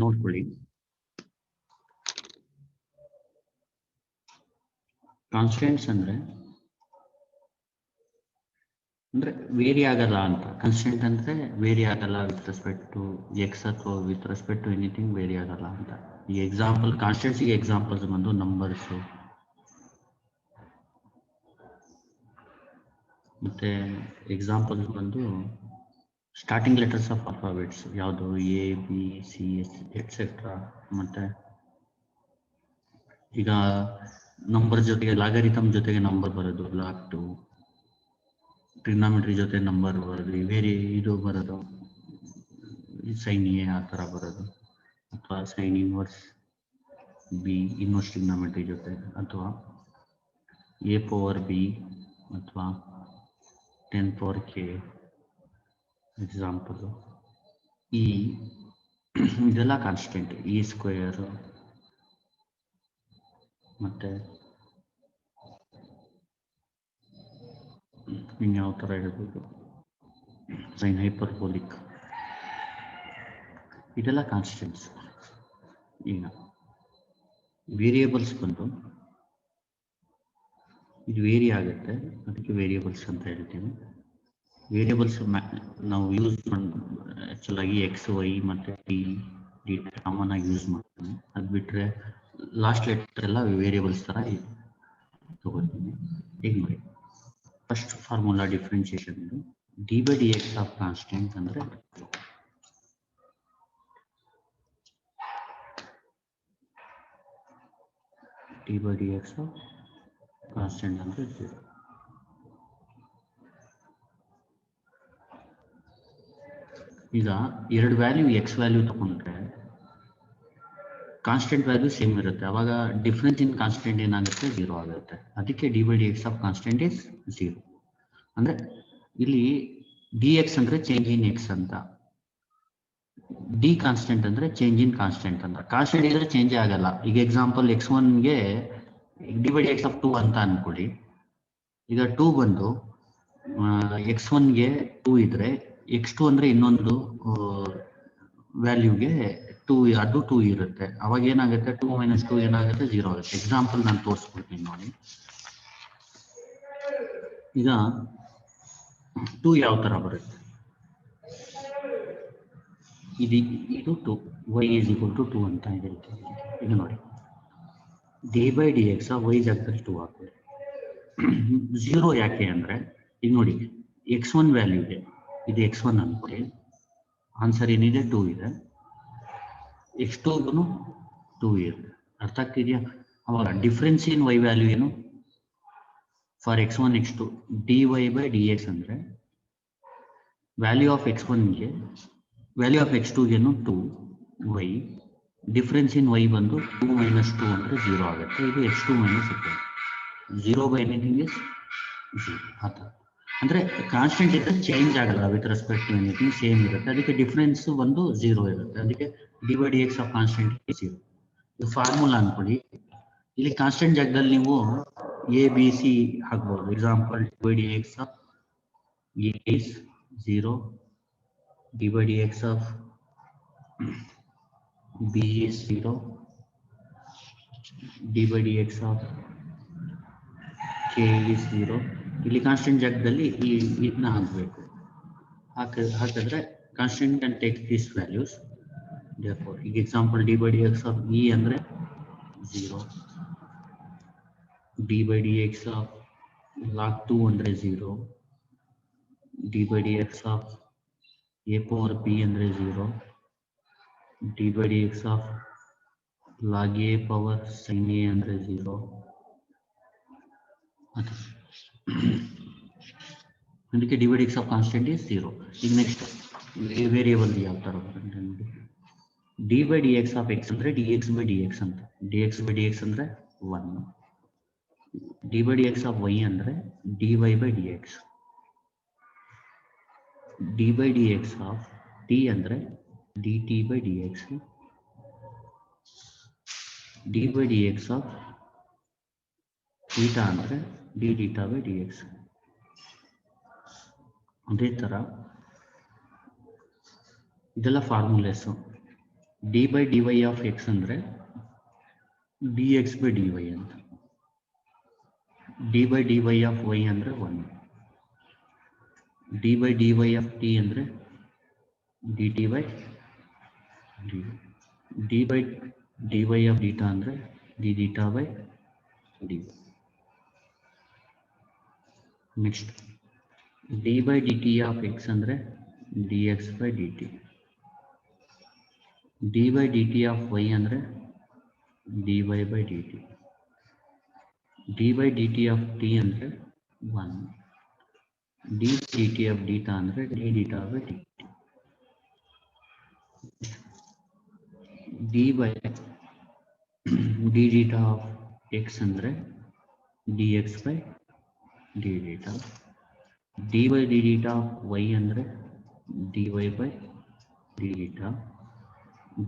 ನೋಡ್ಕೊಳ್ಳಿ. ಕಾನ್ಸ್ಟೆಂಟ್ಸ್ ಅಂದ್ರೆ ವೇರಿ ಆಗಲ್ಲ ಅಂತ. ಕಾನ್ಸ್ಟೆಂಟ್ ಅಂದ್ರೆ ವೇರಿ ಆಗಲ್ಲ ವಿತ್ ರೆಸ್ಪೆಕ್ಟ್ ಟು ಎಕ್ಸ್ ಅಥವಾ with respect to anything vary ಆಗಲ್ಲ ಅಂತ. ಈ ಎಕ್ಸಾಂಪಲ್ ಕಾನ್ಸ್ಟೆಂಟ್ಸ್ಗೆ ಎಕ್ಸಾಂಪಲ್ಸ್ ಬಂದು ನಂಬರ್ಸು ಮತ್ತೆ ಎಕ್ಸಾಂಪಲ್ಸ್ ಬಂದು ಸ್ಟಾರ್ಟಿಂಗ್ ಲೆಟರ್ಸ್ ಆಫ್ ಆಲ್ಫಾಬೆಟ್ಸ್ ಯಾವುದು a b c s etcetera. ಮತ್ತೆ ಈಗ ನಂಬರ್ ಜೊತೆಗೆ ಲಾಗರಿಥಮ್ ಜೊತೆಗೆ ನಂಬರ್ ಬರೋದು ಲಾಗ್ 2, ಟ್ರಿಗ್ನಾಮೆಟ್ರಿ ಜೊತೆ ನಂಬರ್ ಬರೋದು, ವೇರಿ ಇದು ಬರೋದು ಸೈನ್ ಎ ಆ ಥರ ಬರೋದು, ಅಥವಾ sine inverse b inverse trigonometry ಜೊತೆ, ಅಥವಾ ಎ ಪವರ್ ಬಿ ಅಥವಾ 10 ಪವರ್ ಕೆ ಎಕ್ಸಾಂಪಲ್. ಈ ಇದೆಲ್ಲ ಕಾನ್ಸ್ಟೆಂಟ್. ಇ ಸ್ಕ್ವೇರ್ ಮತ್ತೆ ಇನ್ಯಾವ ಥರ ಹೇಳ್ಬೋದು, ಸೈನ್ ಹೈಪರ್ಬೋಲಿಕ್, ಇದೆಲ್ಲ ಕಾನ್ಸ್ಟೆಂಟ್ಸ್. ಈಗ ವೇರಿಯೇಬಲ್ಸ್ ಬಂದು ಇದು ವೇರಿ ಆಗುತ್ತೆ, ಅದಕ್ಕೆ ವೇರಿಯೇಬಲ್ಸ್ ಅಂತ ಹೇಳ್ತೀವಿ. ವೇರಿಯೇಬಲ್ಸ್ ನಾವು ಯೂಸ್ ಆ್ಯಕ್ಚುಲ್ ಆಗಿ ಎಕ್ಸ್ ವೈ ಮತ್ತು ಡಿ ಕಾಮನ್ ಆಗಿ ಯೂಸ್ ಮಾಡ್ತೀವಿ. ಅದು ಬಿಟ್ಟರೆ ಲಾಸ್ಟ್ ಲೆಟರ್ ಎಲ್ಲ ವೇರಿಯೇಬಲ್ಸ್ ಥರ ತಗೋತೀನಿ. ಹೇಗೆ ಮಾಡಿ first formula differentiation d by d x of constant ಅಂದರೆ d by d x of constant ಅಂದರೆ 0. ಈಗ ಎರಡು ವ್ಯಾಲ್ಯೂ ಎಕ್ಸ್ ವ್ಯಾಲ್ಯೂ ತಗೊಂಡ್ರೆ ಕಾನ್ಸ್ಟೆಂಟ್ ವ್ಯಾಲ್ಯೂ ಸೇಮ್ ಇರುತ್ತೆ. ಅವಾಗ ಡಿಫ್ರೆನ್ಸ್ ಇನ್ ಕಾನ್ಸ್ಟೆಂಟ್ ಏನಾಗುತ್ತೆ 0 ಆಗುತ್ತೆ. ಅದಕ್ಕೆ d by d x of constant is 0. ಅಂದರೆ ಇಲ್ಲಿ ಡಿ ಎಕ್ಸ್ ಅಂದರೆ ಚೇಂಜ್ ಇನ್ ಎಕ್ಸ್ ಅಂತ, ಡಿ ಕಾನ್ಸ್ಟೆಂಟ್ ಅಂದರೆ ಚೇಂಜ್ ಇನ್ ಕಾನ್ಸ್ಟೆಂಟ್ ಅಂತ. ಕಾನ್ಸ್ಟೆಂಟ್ ಇದ್ರೆ ಚೇಂಜೇ ಆಗಲ್ಲ. ಈಗ example x1ಗೆ d by d x of 2 ಅಂತ ಅನ್ಕೊಳ್ಳಿ. ಈಗ 2 ಬಂದು x1ಗೆ 2 ಇದ್ರೆ x2 ಅಂದರೆ ಇನ್ನೊಂದು ವ್ಯಾಲ್ಯೂಗೆ 2 ಅದು 2 ಇರುತ್ತೆ. ಅವಾಗ ಏನಾಗುತ್ತೆ 2 - 2 ಏನಾಗುತ್ತೆ 0 ಆಗುತ್ತೆ. ಎಕ್ಸಾಂಪಲ್ ನಾನು ತೋರಿಸ್ಕೊಡ್ತೀನಿ ನೋಡಿ. ಈಗ 2 ಯಾವ ಥರ ಬರುತ್ತೆ, ಇದು 2 y = 2 ಅಂತ ಹೇಳ್ತೀವಿ. ಈಗ ನೋಡಿ d by d x y ಜಾಗದಲ್ಲಿ 2 ಆಗ್ತದೆ. 0 ಯಾಕೆ ಅಂದರೆ ಈಗ ನೋಡಿ x1 ವ್ಯಾಲ್ಯೂಗೆ ಇದು x1 ಅನ್ಕೊಳ್ಳಿ, ಆನ್ಸರ್ ಏನಿದೆ 2 ಇದೆ. x2ಗೂ 2 ಇದೆ. ಅರ್ಥ ಆಗ್ತಿದೆಯಾ? ಅವಾಗ ಡಿಫ್ರೆನ್ಸ್ ಇನ್ y ವ್ಯಾಲ್ಯೂ ಏನು for x1 x2 dy by d x ಅಂದರೆ ವ್ಯಾಲ್ಯೂ ಆಫ್ x1ಗೆ ವ್ಯಾಲ್ಯೂ ಆಫ್ x2ಗೆನು 2y, ಡಿಫ್ರೆನ್ಸ್ ಇನ್ y ಬಂದು 2 - 2 ಅಂದರೆ 0 ಆಗುತ್ತೆ. ಇದು x2 - 0 ಬೈ ಎನಿಥಿಂಗ್ ಇಸ್ 0. ಆ ಥರ ಅಂದರೆ ಕಾನ್ಸ್ಟೆಂಟ್ ಇದ್ರೆ ಚೇಂಜ್ ಆಗಲ್ಲ with respect to anything, same ಇರುತ್ತೆ. ಅದಕ್ಕೆ ಡಿಫ್ರೆನ್ಸ್ ಒಂದು 0 ಇರುತ್ತೆ. ಅದಕ್ಕೆ d by d x of constant 0. ಇದು ಫಾರ್ಮುಲಾ ಅನ್ಕೊಳ್ಳಿ. ಇಲ್ಲಿ ಕಾನ್ಸ್ಟೆಂಟ್ ಜಾಗದಲ್ಲಿ ನೀವು ಎ ಬಿ ಸಿ ಹಾಕ್ಬೋದು. Example d by d x of a is 0, d by d x of b is 0, d by d x of k is 0. ಇಲ್ಲಿ constant ಜಾಗದಲ್ಲಿ ಇದನ್ನ ಹಾಕಬೇಕು. ಹಾಕಿದ್ರೆ constant can take this values. ಈಗ example d by d x of e ಅಂದರೆ 0, d by d x of log 2 ಅಂದರೆ 0, d by d x of a power b ಅಂದರೆ 0, d by d x of log a power sine a ಅಂದರೆ 0. ಅದಕ್ಕೆ d by d x of constant is 0. ಈಗ next variable ಯಾವ ಥರ ಬರುತ್ತೆ ನೋಡಿ. D by d x of x ಅಂದರೆ d x by d x ಅಂತ. D x by d x ಅಂದರೆ 1. D by d x of y ಅಂದರೆ d y by d x. D by d x of t ಅಂದರೆ d t by d x. D by d x of theta ಅಂದರೆ d theta by d x. ಅದೇ ಥರ ಇದೆಲ್ಲ formulas. D by d y of x ಅಂದರೆ d x by d y ಅಂತ. D by d y of y ಅಂದರೆ 1. D by d y of t ಅಂದರೆ d t by d. D by d y of theta ಅಂದರೆ d theta by d. Next d by d t of x ಅಂದರೆ d x by d t. D by d t of y ಅಂದರೆ d y by d t. D by d t of t ಅಂದರೆ 1. D d t of theta ಅಂದರೆ d theta by d t. D by d theta of x ಅಂದರೆ d x by d theta. D by d theta of y ಅಂದರೆ d y by d theta.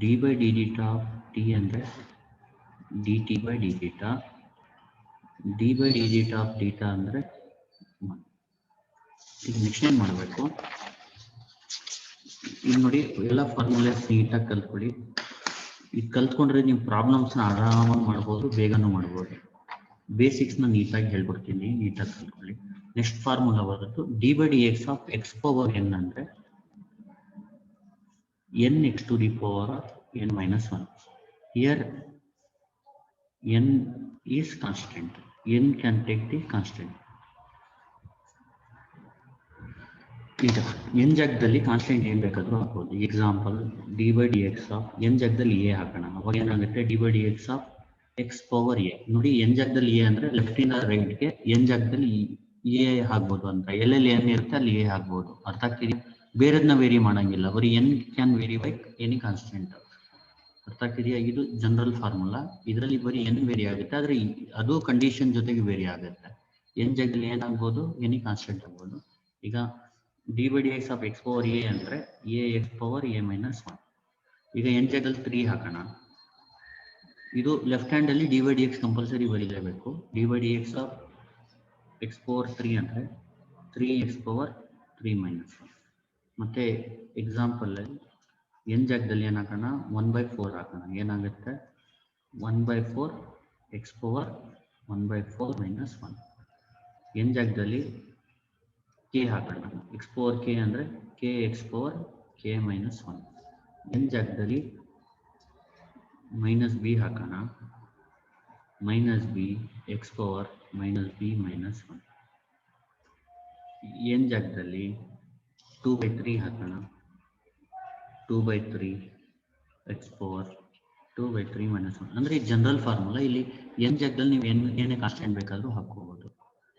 D by d theta of t ಅಂದರೆ d t by d theta. D by d theta of theta ಅಂದರೆ 1. ಈಗ next ಏನು ಮಾಡಬೇಕು, ಈಗ ನೋಡಿ ಎಲ್ಲ formulas ನೀಟಾಗಿ ಕಲ್ತ್ಕೊಳ್ಳಿ. ಈಗ ಕಲ್ತ್ಕೊಂಡ್ರೆ ನೀವು ಪ್ರಾಬ್ಲಮ್ಸ್ನ ಆರಾಮಾಗಿ ಮಾಡ್ಬೋದು, ಬೇಗನೂ ಮಾಡ್ಬೋದು. ಬೇಸಿಕ್ಸ್ನ ನೀಟಾಗಿ ಹೇಳ್ಕೊಡ್ತೀನಿ, ನೀಟಾಗಿ ಕಲ್ತ್ಕೊಳ್ಳಿ. ನೆಕ್ಸ್ಟ್ ಫಾರ್ಮುಲಾ ಬರೋದು d by d x of x power n ಅಂದರೆ n x to the power of n minus 1. Here n is constant. N can take the constant. ಈಗ ಎನ್ ಜಾಗದಲ್ಲಿ ಕಾನ್ಸ್ಟೆಂಟ್ ಏನು ಬೇಕಾದರೂ ಹಾಕ್ಬೋದು. Example d by d x of n ಜಾಗದಲ್ಲಿ a ಹಾಕೋಣ. ಅವಾಗ ಏನಾಗುತ್ತೆ, d by d x of x power a. ನೋಡಿ ಎನ್ ಜಾಗದಲ್ಲಿ ಎ ಅಂದರೆ ಲೆಫ್ಟಿಂದ ರೈಟ್ಗೆ ಎನ್ ಜಾಗದಲ್ಲಿ ಎ ಹಾಕ್ಬೋದು ಅಂತ. ಎಲ್ಲೆಲ್ಲಿ ಎನ್ ಇರುತ್ತೆ ಅಲ್ಲಿ ಎ ಹಾಕ್ಬೋದು. ಅರ್ಥ ಆಗ್ತಿದೆಯಾ? ಬೇರೆದನ್ನ ವೇರಿ ಮಾಡೋಂಗಿಲ್ಲ, ಬರೀ n can vary by any constant. ಅರ್ಥ ಆಗ್ತಿದೆಯಾ? ಇದು ಜನರಲ್ ಫಾರ್ಮುಲಾ. ಇದರಲ್ಲಿ ಬರೀ ಎನ್ ವೇರಿ ಆಗುತ್ತೆ, ಆದರೆ ಅದು ಕಂಡೀಷನ್ ಜೊತೆಗೆ ವೇರಿ ಆಗುತ್ತೆ. ಎನ್ ಜಾಗದಲ್ಲಿ ಏನಾಗ್ಬೋದು, ಎನಿ ಕಾನ್ಸ್ಟೆಂಟ್ ಆಗ್ಬೋದು. ಈಗ d by d x of x power a ಅಂದರೆ a x power a minus 1. ಈಗ ಎನ್ ಜಾಗದಲ್ಲಿ 3 ಹಾಕೋಣ. ಇದು ಲೆಫ್ಟ್ ಹ್ಯಾಂಡಲ್ಲಿ d by d x compulsory ಬರೀಲೇಬೇಕು. D by d x of x power 3 ಅಂದರೆ 3 ಎಕ್ಸ್ ಪವರ್ 3 ಮೈನಸ್ 1. ಮತ್ತು ಎಕ್ಸಾಂಪಲಲ್ಲಿ ಎನ್ ಜಾಗದಲ್ಲಿ ಏನು ಹಾಕೋಣ, 1/4 ಹಾಕೋಣ. ಏನಾಗುತ್ತೆ, 1/4 ಎಕ್ಸ್ ಪವರ್ 1/4 ಮೈನಸ್ 1. ಎನ್ ಜಾಗದಲ್ಲಿ ಕೆ ಹಾಕೋಣ. ಎಕ್ಸ್ ಪವರ್ ಕೆ ಅಂದರೆ K X power K minus 1. N ಜಾಗದಲ್ಲಿ ಮೈನಸ್ ಬಿ ಹಾಕೋಣ. Minus B X power minus B minus 1. N ಜಾಗದಲ್ಲಿ 2/3 ಹಾಕೋಣ. 2/3 ಎಕ್ಸ್ ಪವರ್ 2/3 ಮೈನಸ್ 1. ಅಂದರೆ ಈ ಜನರಲ್ ಫಾರ್ಮುಲಾ. ಇಲ್ಲಿ ಎನ್ ಜಾಗದಲ್ಲಿ ನೀವು ಏನೇ ಕಾನ್ಸ್ಟೆಂಟ್ ಬೇಕಾದರೂ ಹಾಕೋಬೋದು.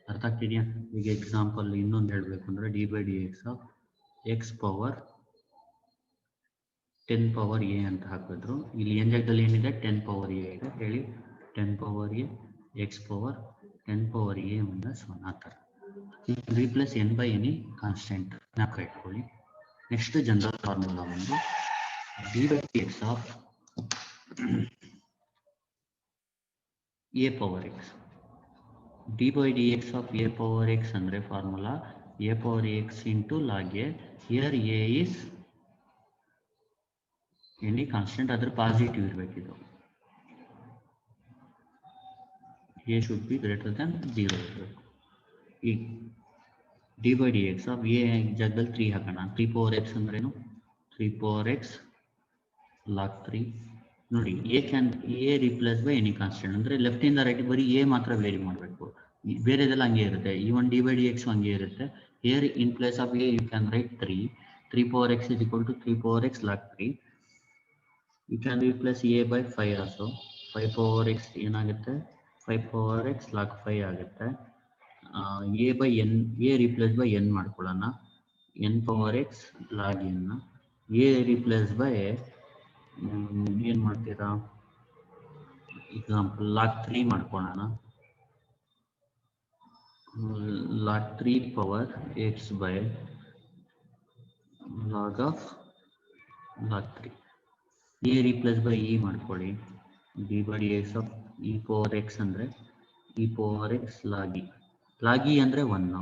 ಅರ್ಥ ಆಗ್ತಿದೆಯಾ? ಈಗ ಎಕ್ಸಾಂಪಲ್ ಇನ್ನೊಂದು ಹೇಳಬೇಕು ಅಂದರೆ d by d x of x power 10 power A ಅಂತ ಹಾಕಿದ್ರು. ಇಲ್ಲಿ ಎನ್ ಜಾಗದಲ್ಲಿ ಏನಿದೆ, 10 ಪವರ್ ಎ ಇದೆ. ಹೇಳಿ, 10 power a x power 10 power a minus 1. ಆ ಥರ replace n by any constant ಜ್ಞಾಪಕ ಇಟ್ಕೊಳ್ಳಿ. ನೆಕ್ಸ್ಟ್ ಜನರಲ್ ಫಾರ್ಮುಲಾ ಒಂದು d by d x of a power x. D by d x of a power x ಅಂದರೆ formula a power x into log a. Here a is any constant, ಅದ್ರ positive ಇರಬೇಕಿದು. A should be greater than 0 ಇರಬೇಕು. ಈಗ d by d x of a ಜಾಗದಲ್ಲಿ 3 ಹಾಕೋಣ. 3 power x ಅಂದ್ರೇನು, 3 power x log 3. ನೋಡಿ a replace by any constant ಅಂದರೆ ಲೆಫ್ಟಿಂದ ರೈಟ್ ಬರೀ ಎ ಮಾತ್ರ ವೇರಿ ಮಾಡಬೇಕು, ಬೇರೆದೆಲ್ಲ ಹಂಗೆ ಇರುತ್ತೆ. Even d by d x ಹಂಗೆ ಇರುತ್ತೆ. Here in place of a you can write 3 power x is equal to 3 power x log 3. You can replace a by 5 also. 5 power x ಏನಾಗುತ್ತೆ, 5 power x log 5 ಆಗುತ್ತೆ. A by n, a replace by N ಮಾಡ್ಕೊಳ್ಳೋಣ. N power x log n. A replace by ಏನು ಮಾಡ್ತೀರಾ, example log 3 ಮಾಡ್ಕೊಳ್ಳೋಣ. Log 3 power x by log of log 3. A replace by e ಮಾಡ್ಕೊಳ್ಳಿ. D by d x of e power x ಅಂದರೆ e power x log e. Log e ಅಂದರೆ 1,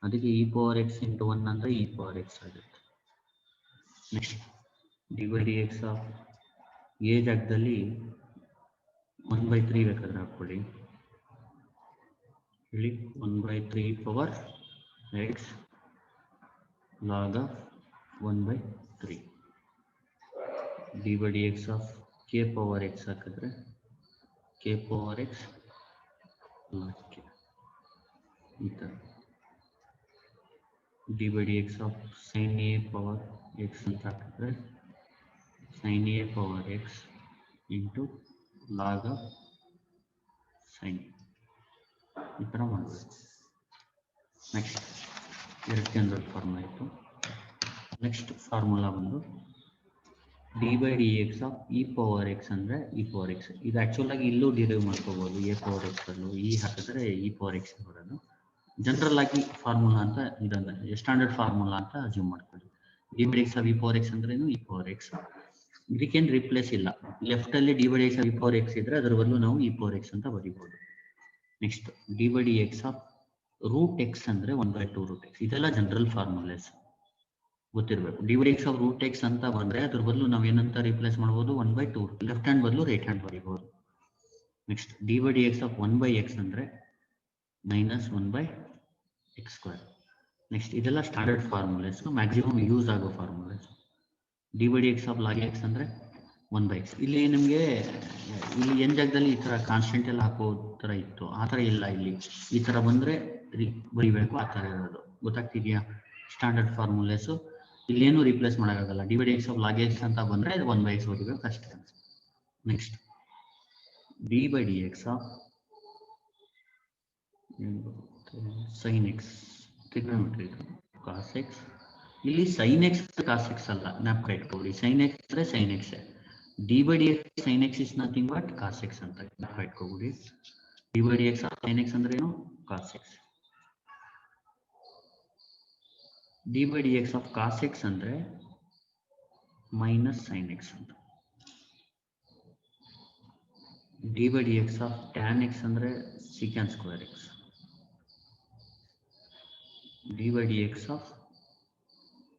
ಅದಕ್ಕೆ e power x into 1 ಅಂದರೆ e power x ಆಗುತ್ತೆ. Next d by d x of a ಜಾಗದಲ್ಲಿ 1/3 ಬೇಕಾದ್ರೆ ಹಾಕ್ಕೊಳ್ಳಿ. ಹೇಳಿ 1/3 power x log of 1/3 d by d x of k power x ಹಾಕಿದ್ರೆ k power x log k ಈ ಥರ d by d x of sine a power x ಅಂತ ಹಾಕಿದ್ರೆ sine a power x into log of sine ಈ ಥರ ಮಾಡಬೇಕು. Next ಎರಡಕ್ಕೆ ಒಂದು ಫಾರ್ಮುಲಾ ಇತ್ತು. ನೆಕ್ಸ್ಟ್ ಫಾರ್ಮುಲಾ ಬಂದು d by d x of e power x ಅಂದರೆ ಇ ಪವರ್ ಎಕ್ಸ್. ಇದು ಆ್ಯಕ್ಚುಲಾಗಿ ಇಲ್ಲೂ ಡಿರೈವ್ ಮಾಡ್ಕೋಬೋದು. ಎ ಪವರ್ ಎಕ್ಸ್ ಅಲ್ಲೂ ಇ ಹಾಕಿದ್ರೆ ಇ ಪವರ್ ಎಕ್ಸ್ ಬರೋದು. ಜನರಲ್ ಆಗಿ ಫಾರ್ಮುಲಾ ಅಂತ ಇದನ್ನು ಸ್ಟ್ಯಾಂಡರ್ಡ್ ಫಾರ್ಮುಲಾ ಅಂತ ಅಸ್ಯೂಮ್ ಮಾಡ್ಕೊಳ್ಳಿ. D by d x of e power x ಅಂದ್ರೇನು ಇ ಪವರ್ ಎಕ್ಸ್. ಇದಕ್ಕೇನು ರಿಪ್ಲೇಸ್ ಇಲ್ಲ. ಲೆಫ್ಟಲ್ಲಿ d by d x of e power x ಇದ್ರೆ ಅದರ ಬದಲು ನಾವು ಇ ಪವರ್ ಎಕ್ಸ್ ಅಂತ ಬರೀಬೋದು. Next d by d x of root x ಅಂದರೆ 1/2 ರೂಟ್ ಎಕ್ಸ್. ಇದೆಲ್ಲ ಜನರಲ್ ಫಾರ್ಮುಲಾಸ್ ಗೊತ್ತಿರಬೇಕು. D by d x of root x ಅಂತ ಬಂದರೆ ಅದ್ರ ಬದಲು ನಾವು ಏನಂತ ರಿಪ್ಲೇಸ್ ಮಾಡ್ಬೋದು 1/2 ಲೆಫ್ಟ್ ಹ್ಯಾಂಡ್ ಬದಲು ರೈಟ್ ಹ್ಯಾಂಡ್ ಬರೀಬೋದು. Next d by d x of 1/x ಅಂದರೆ -1/x². ನೆಕ್ಸ್ಟ್ ಇದೆಲ್ಲ ಸ್ಟ್ಯಾಂಡರ್ಡ್ ಫಾರ್ಮುಲಾಸ್, ಮ್ಯಾಕ್ಸಿಮಮ್ ಯೂಸ್ ಆಗೋ formulas. D by d x of log x ಅಂದರೆ 1/x. ಇಲ್ಲಿ ನಿಮಗೆ ಇಲ್ಲಿ ಎನ್ ಜಾಗದಲ್ಲಿ ಈ ಥರ ಕಾನ್ಸ್ಟೆಂಟ್ ಎಲ್ಲ ಹಾಕೋ ಥರ ಇತ್ತು, ಆ ಥರ ಇಲ್ಲ. ಇಲ್ಲಿ ಈ ಥರ ಬಂದರೆ ಬರೀಬೇಕು, ಆ ಥರ ಇರೋದು. ಗೊತ್ತಾಗ್ತಿದೆಯಾ? ಸ್ಟ್ಯಾಂಡರ್ಡ್ ಫಾರ್ಮುಲಾಸು ಇಲ್ಲೇನು ರಿಪ್ಲೇಸ್ ಮಾಡೋಕ್ಕಾಗಲ್ಲ. D by d x of log x ಅಂತ ಬಂದರೆ 1/x ಬರೀಬೇಕು ಅಷ್ಟೇ. Next d by d x of sine x trigonometry cos x. ಇಲ್ಲಿ ಸೈನ್ ಎಕ್ಸ್ ಕಾಸ್ ಎಕ್ಸ್ ಅಲ್ಲ, ಜ್ಞಾಪಕ ಇಟ್ಕೊಳ್ಳಿ. ಸೈನ್ ಎಕ್ಸ್ ಅಂದರೆ sine x. D by d x sine x is nothing but cos x ಅಂತ ಜ್ಞಾಪಕ ಇಟ್ಕೊಬಿಡಿ. D by d x of sine x ಅಂದ್ರೆ ಏನು? ಕಾಸ್ x. D by d x of cos x ಅಂದರೆ ಮೈನಸ್ ಸೈನ್ ಎಕ್ಸ್ ಅಂತ. D by d x of tan x ಅಂದರೆ secant square x. D by d x of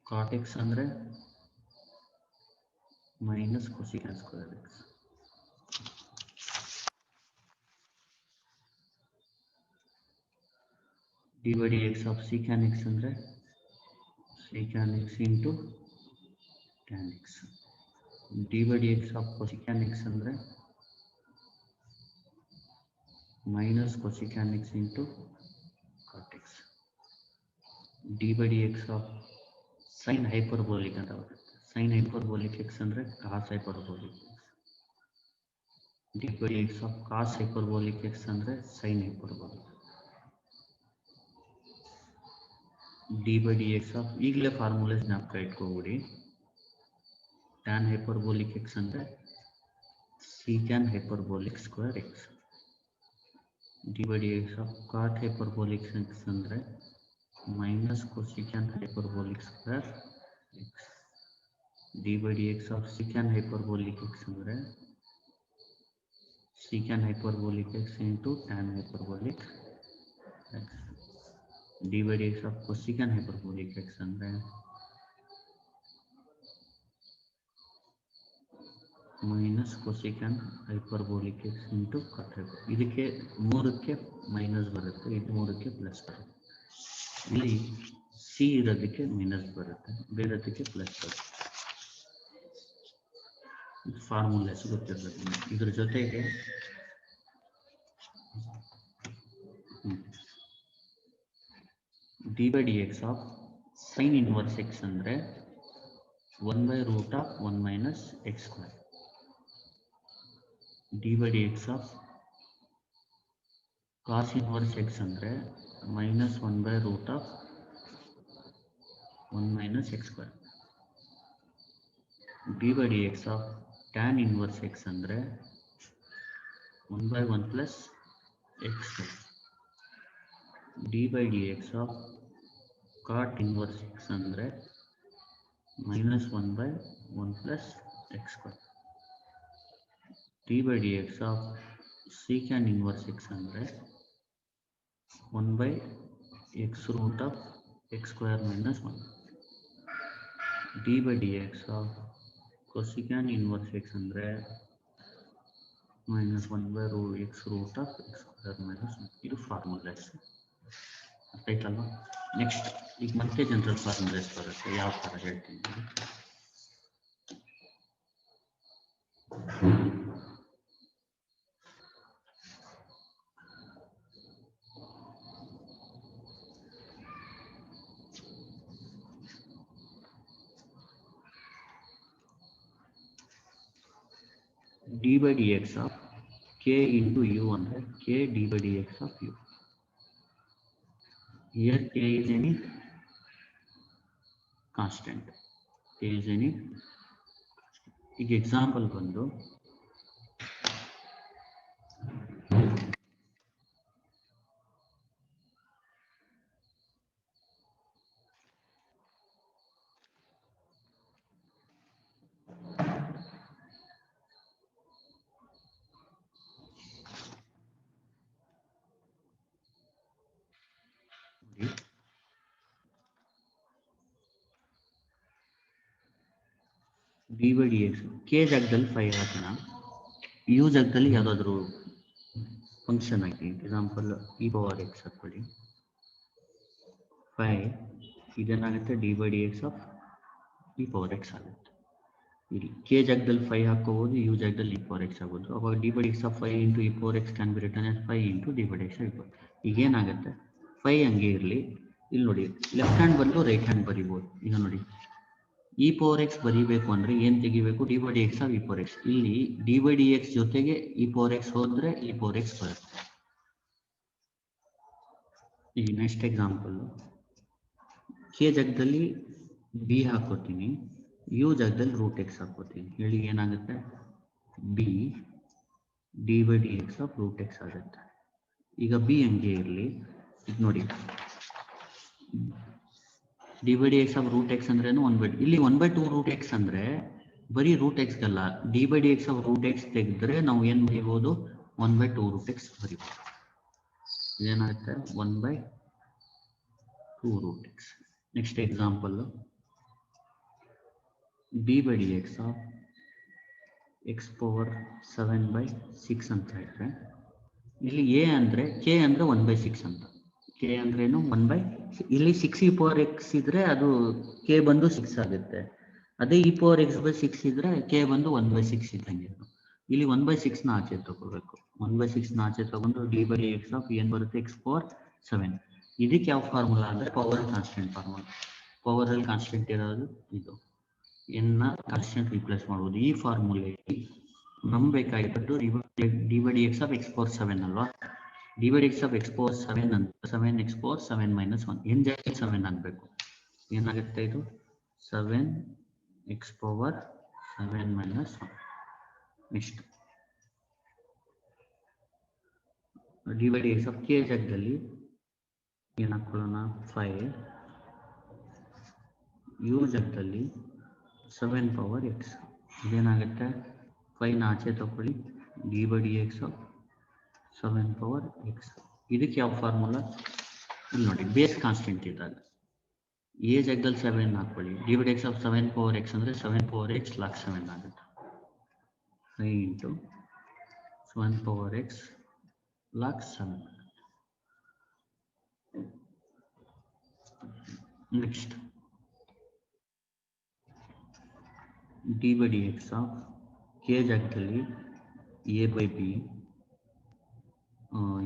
cot x ಅಂದರೆ minus cosecant square x. D by d x of secant x ಅಂದರೆ secant x into tan x. D by d x of cosecant x ಅಂದರೆ minus cosecant x into cot x. D by d x of sine hyperbolic ಅಂತ ಬರುತ್ತೆ. Sine hyperbolic x ಅಂದರೆ cos hyperbolic x. D by d x of cos hyperbolic x ಅಂದರೆ sine hyperbolic. D by d x of ಈಗಲೇ formulas ಜ್ಞಾಪಕ ಇಟ್ಕೋಬಿಡಿ. Tan hyperbolic x ಅಂದರೆ secant hyperbolic square x. D by d x of cot hyperbolic x ಅಂದರೆ minus cosecant hyperbolic square x. D by d x of secant hyperbolic x ಅಂದರೆ secant hyperbolic x into tan hyperbolic x. D by d x of cosecant hyperbolic x ಅಂದರೆ minus cosecant hyperbolic x into cot hyperbolic. ಇದಕ್ಕೆ 3ಕ್ಕೆ minus ಬರುತ್ತೆ, ಇದು 3ಕ್ಕೆ plus ಬರುತ್ತೆ. ಇಲ್ಲಿ C ಇರೋದಕ್ಕೆ minus ಬರುತ್ತೆ, ಬೇರೆದಕ್ಕೆ ಪ್ಲಸ್ ಬರುತ್ತೆ. ಫಾರ್ಮುಲಾಸ್ ಗೊತ್ತಿರ್ತದೆ. ಇದ್ರ ಜೊತೆಗೆ d by d x of sine inverse x ಅಂದರೆ 1/√1 - x². D by d x of cos inverse x ಅಂದರೆ -1/√1 - x². D by d x of tan inverse x ಅಂದರೆ 1/1 + x². D by d x of cot inverse x ಅಂದರೆ -1/1 + x². D by d x of secant inverse x ಅಂದರೆ 1/(x√(x²-1). D by d x of cosecant inverse x ಅಂದರೆ -1/x root of x square minus ಇದು formulas ಆಯ್ತಲ್ವಾ. Next ಈಗ ಮತ್ತೆ general formulas ಬರುತ್ತೆ, ಯಾವ ಥರ ಹೇಳ್ತೀನಿ. d by dx of k into u under k d by dx of u. Here k is any constant. K is any. ಈಗ example ಬಂದು d by d x k ಜಾಗದಲ್ಲಿ 5 ಹಾಕೋಣ, ಯು ಜಾಗದಲ್ಲಿ ಯಾವುದಾದ್ರೂ ಫಂಕ್ಷನ್ ಹಾಕಿ. ಎಕ್ಸಾಂಪಲ್ ಇ ಪವರ್ ಎಕ್ಸ್ ಹಾಕೊಳ್ಳಿ, 5 ಇದೇನಾಗುತ್ತೆ d by d x of e power x ಆಗುತ್ತೆ. ಇಲ್ಲಿ ಕೆ ಜಾಗದಲ್ಲಿ 5 ಹಾಕೋಬಹುದು, ಯು ಜಾಗದಲ್ಲಿ ಇ ಪವರ್ ಎಕ್ಸ್ ಆಗ್ಬೋದು. ಅವಾಗ D by d x of 5 into E power X can be return as 5 into D by d X ಇರ್ಬೋದು. ಈಗ ಏನಾಗುತ್ತೆ 5 ಹಂಗೆ ಇರಲಿ. ಇಲ್ಲಿ ನೋಡಿ ಲೆಫ್ಟ್ ಹ್ಯಾಂಡ್ ಬಂದು ರೈಟ್ ಹ್ಯಾಂಡ್ ಬರಿಬೋದು. ಈಗ ನೋಡಿ ಇ ಪವರ್ ಎಕ್ಸ್ ಬರೀಬೇಕು ಅಂದ್ರೆ ಏನ್ ತೆಗಿಬೇಕು, d by d x of e power x. ಇಲ್ಲಿ ಡಿ ಬೈ ಡಿ ಎಕ್ಸ್ ಜೊತೆಗೆ ಇ ಪವರ್ ಎಕ್ಸ್ ಹೋದ್ರೆ ಇ ಪವರ್ ಎಕ್ಸ್ ಬರುತ್ತೆ. ಈಗ ನೆಕ್ಸ್ಟ್ ಎಕ್ಸಾಂಪಲ್ ಕೆ ಜಾಗದಲ್ಲಿ ಬಿ ಹಾಕೋತೀನಿ, ಯು ಜಾಗದಲ್ಲಿ ರೂಟ್ ಎಕ್ಸ್ ಹಾಕೋತೀನಿ. ಹೇಳಿ ಏನಾಗುತ್ತೆ, b d by d x of root x ಆಗುತ್ತೆ. ಈಗ ಬಿ ಹಂಗೆ ಇರಲಿ. ಈಗ ನೋಡಿ d by d x of root x ಅಂದ್ರೆ ಇಲ್ಲಿ 1/2 ರೂಟ್ ಎಕ್ಸ್ ಅಂದ್ರೆ ಬರೀ ರೂಟ್ ಎಕ್ಸ್ ಗಲ್ಲ, d by d x of root x ತೆಗೆದ್ರೆ ನಾವು ಏನ್ ಬರೀಬಹುದು, 1/2 ರೂಟ್ ಎಕ್ಸ್ ಬರೀಬಹುದು. ಏನಾಗುತ್ತೆ 1/2 root x. Next example d by d x of x power 7/6 ಅಂತ ಹೇಳಿದ್ರೆ ಇಲ್ಲಿ ಎ ಅಂದ್ರೆ ಕೆ ಅಂದ್ರೆ 1/6 ಅಂತ. ಕೆ ಅಂದ್ರೆ ಏನು 1/6. ಇಲ್ಲಿ 6 ಇ ಪವರ್ ಎಕ್ಸ್ ಇದ್ರೆ ಅದು ಕೆ ಬಂದು 6 ಆಗುತ್ತೆ. ಅದೇ ಇ ಪವರ್ ಎಕ್ಸ್ ಬೈ 6 ಇದ್ರೆ ಕೆ ಬಂದು 1/6 ಇದ್ದಂಗೆ. ಇಲ್ಲಿ 1/6 ನ ಆಚೆ ತಗೋಬೇಕು. 1/6 ನ ಆಚೆ ತಗೊಂಡು D by d x of ಏನ್ ಬರುತ್ತೆ, ಎಕ್ಸ್ ಪವರ್ 7. ಇದಕ್ಕೆ ಯಾವ ಫಾರ್ಮುಲಾ ಅಂದ್ರೆ ಪವರ್ ಕಾನ್ಸ್ಟೆಂಟ್ ಫಾರ್ಮುಲಾ. ಪವರ್ ಅಲ್ಲಿ ಕಾನ್ಸ್ಟೆಂಟ್ ಇರೋದು ಇದು, ಎನ್ ನ ಕಾನ್ಸ್ಟೆಂಟ್ ರಿಪ್ಲೇಸ್ ಮಾಡುವುದು. ಈ ಫಾರ್ಮುಲೆ ನಮ್ಗೆ ಬೇಕಾಗಿದ್ದು D by d x of x power 7 ಅಲ್ವಾ. D by d x of x power 7 ಅಂತ 7 ಎಕ್ಸ್ ಪವರ್ 7 ಮೈನಸ್ 1 ಏನ್ ಜಾಸ್ತಿ 7 ಆಗಬೇಕು. ಏನಾಗುತ್ತೆ ಇದು 7 X power 7 minus 1. Next d by d x of K ಜಾಗದಲ್ಲಿ ಏನ್ ಹಾಕೊಳ್ಳೋಣ, 5 ಯು ಜಾಗದಲ್ಲಿ 7 ಪವರ್ ಎಕ್ಸ್. ಇದೇನಾಗುತ್ತೆ 5 ನ ಆಚೆ ತಗೊಳ್ಳಿ, d by d x of 7 power x. ಇದಕ್ಕೆ ಯಾವ ಫಾರ್ಮುಲಾ, ಇಲ್ಲಿ ನೋಡಿ ಬೇಸ್ ಕಾನ್ಸ್ಟೆಂಟ್ ಇದ್ದಾಗ ಎ ಜಾಗದಲ್ಲಿ 7 ಹಾಕೊಳ್ಳಿ, D by d x of 7 power X ಅಂದ್ರೆ 7 ಪವರ್ ಎಕ್ಸ್ ಲಾಕ್ 7 ಆಗುತ್ತೆ. 5 into 7 power X lock 7. Next d by d x of K ಜಾಗದಲ್ಲಿ ಎ ಬೈ ಬಿ,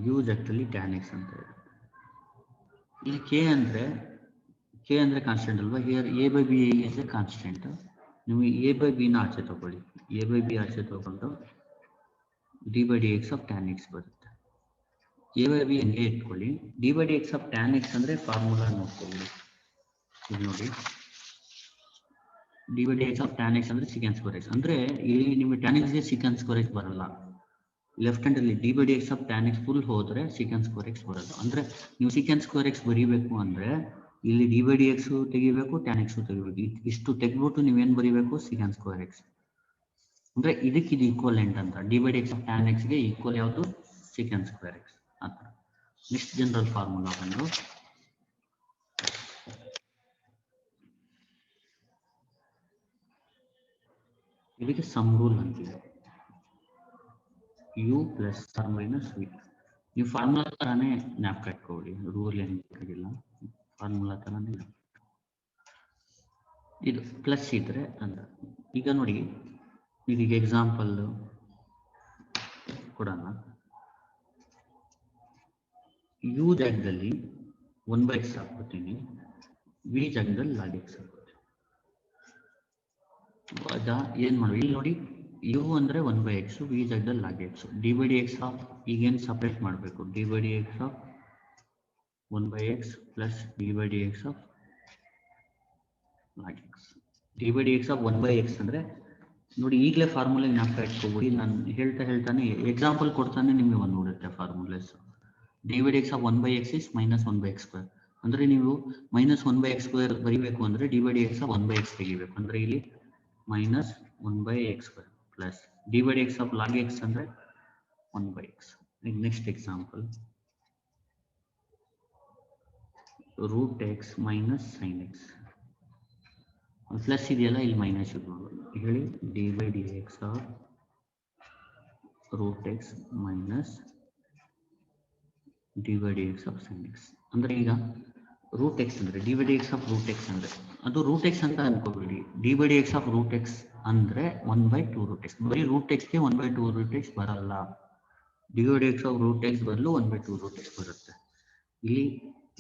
ಯು ಜಾಗದಲ್ಲಿ ಟ್ಯಾನ್ ಎಕ್ಸ್ ಅಂತ ಇದೆ. ಇಲ್ಲಿ ಕೆ ಅಂದ್ರೆ ಕಾನ್ಸ್ಟೆಂಟ್ ಅಲ್ವಾ. Here A by B is A constant. ನೀವು ಎ ಬೈ ಬಿ ನ ಆಚೆ ತಗೊಳ್ಳಿ, ಎ ಬೈ ಬಿ ಆಚೆ ತಗೊಂಡು D by d x of tan X ಬರುತ್ತೆ. ಎ ಬೈ ಬಿ ಹಂಗೆ ಇಟ್ಕೊಳ್ಳಿ. D by d x of tan X ಅಂದ್ರೆ ಫಾರ್ಮುಲಾ ನೋಡ್ಕೊಳ್ಳಿ. ಇಲ್ಲಿ ನೋಡಿ d by d x of tan X ಅಂದ್ರೆ ಸೆಕೆಂಡ್ ಸ್ಕ್ವೇರ್ ಎಕ್ಸ್. ಅಂದ್ರೆ ಇಲ್ಲಿ ನಿಮಗೆ ಟ್ಯಾನ್ ಎಕ್ಸ್ಗೆ ಸೆಕೆಂಡ್ ಸ್ಕ್ವೇರ್ ಎಕ್ಸ್ ಬರಲ್ಲ. ಲೆಫ್ಟ್ ಹ್ಯಾಂಡ್ ಅಲ್ಲಿ D by d x of tan X full ಹೋದ್ರೆ ಸೆಕೆಂಡ್ ಸ್ಕ್ವೇರ್ ಎಕ್ಸ್ ಬರೋದು. ಅಂದ್ರೆ ನೀವು ಸೆಕೆಂಡ್ ಸ್ಕ್ವೇರ್ ಎಕ್ಸ್ ಬರೀಬೇಕು ಅಂದ್ರೆ ಇಲ್ಲಿ ಡಿ ಬೈ ಡಿ ಎಕ್ಸ್ ತೆಗಿಬೇಕು, ಟ್ಯಾನ್ ಎಕ್ಸ್ ತೆಗಿಬೇಕು. ಇಷ್ಟು ತೆಗ್ಬಿಟ್ಟು ನೀವೇನ್ ಬರೀಬೇಕು, ಸೆಕೆಂಡ್ ಸ್ಕ್ವೇರ್ ಎಕ್ಸ್. ಅಂದ್ರೆ ಇದಕ್ಕೆ ಇದು ಈಕ್ವಲೆಂಟ್ ಅಂತ. D by d x of tan ಎಕ್ಸ್ಗೆ ಈಕ್ವಲ್ ಯಾವುದು, ಸೆಕೆಂಡ್ ಸ್ಕ್ವೇರ್ ಎಕ್ಸ್ ಅಂತ. ನೆಕ್ಸ್ಟ್ ಜನರಲ್ ಫಾರ್ಮುಲಾ ಬಂದು ಇದಕ್ಕೆ ಸಮ್ ರೂಲ್ ಅಂತೀವಿ. U plus or minus v. ನೀವು ಫಾರ್ಮುಲಾ ತರಾನೇ ಜ್ಞಾಪಕ ಇಟ್ಕೊಳ್ಳಿ, ರೂಲ್ ಏನು ಬೇಕಾಗಿಲ್ಲ, ಫಾರ್ಮುಲಾ ತರಾನೇ. ಇದು ಪ್ಲಸ್ ಇದ್ರೆ ಅಂತ. ಈಗ ನೋಡಿ, ಇದೀಗ ಎಕ್ಸಾಂಪಲ್ ಕೊಡೋಣ. ಯು ಜಾಗದಲ್ಲಿ 1/x ಹಾಕ್ಬಿಡ್ತೀನಿ, ವಿ ಜಾಗದಲ್ಲಿ log x ಹಾಕ್ಬಿಡ್ತೀನಿ. ಅದಾ ಏನ್ ಮಾಡಿ, ಇಲ್ಲಿ ನೋಡಿ ಯು ಅಂದ್ರೆ 1/x, ವಿ ಜಾಗದಲ್ಲಿ log x, d by d x of, ಈಗೇನು ಸಪ್ರೇಟ್ ಮಾಡಬೇಕು, d by d x of 1/x plus d by d x of log x. D by d x of 1/x ಅಂದ್ರೆ ನೋಡಿ, ಈಗಲೇ formula ಜ್ಞಾಪಕ ಇಟ್ಕೋಬಿಡಿ. ನಾನು ಹೇಳ್ತಾನೆ example ಕೊಡ್ತಾನೆ ನಿಮಗೆ ಬಂದ್ಬಿಡುತ್ತೆ formulas. D by d x of 1/x is minus 1/x². ಅಂದ್ರೆ ನೀವು ಮೈನಸ್ 1/x² ಬರೀಬೇಕು ಅಂದ್ರೆ d by d x of 1/x ತೆಗಿಬೇಕು. ಅಂದ್ರೆ ಇಲ್ಲಿ minus 1/x² plus d by d x of log x ಅಂದ್ರೆ 1/x. Next example, root x minus sine x. Plus ಇದೆಯಲ್ಲ, ಇಲ್ಲಿ ಮೈನಸ್ ಇರ್ಬೋದು. ಹೇಳಿ, d by d x of root x minus d by d x of sine x. ಅಂದ್ರೆ ಈಗ root x ಅಂದ್ರೆ d by d x of root x ಅಂದ್ರೆ ಅದು root x ಅಂತ ಅನ್ಕೋಬೇಡಿ. D by d x of root x ಅಂದ್ರೆ 1/2 root x. ಬರೀ root ಎಕ್ಸ್ಗೆ 1/2 ರೂಟ್ ಎಕ್ಸ್ ಬರಲ್ಲ. D by d x of root x ಬದಲು 1/2 ರೂಟ್ ಎಕ್ಸ್ ಬರುತ್ತೆ. ಇಲ್ಲಿ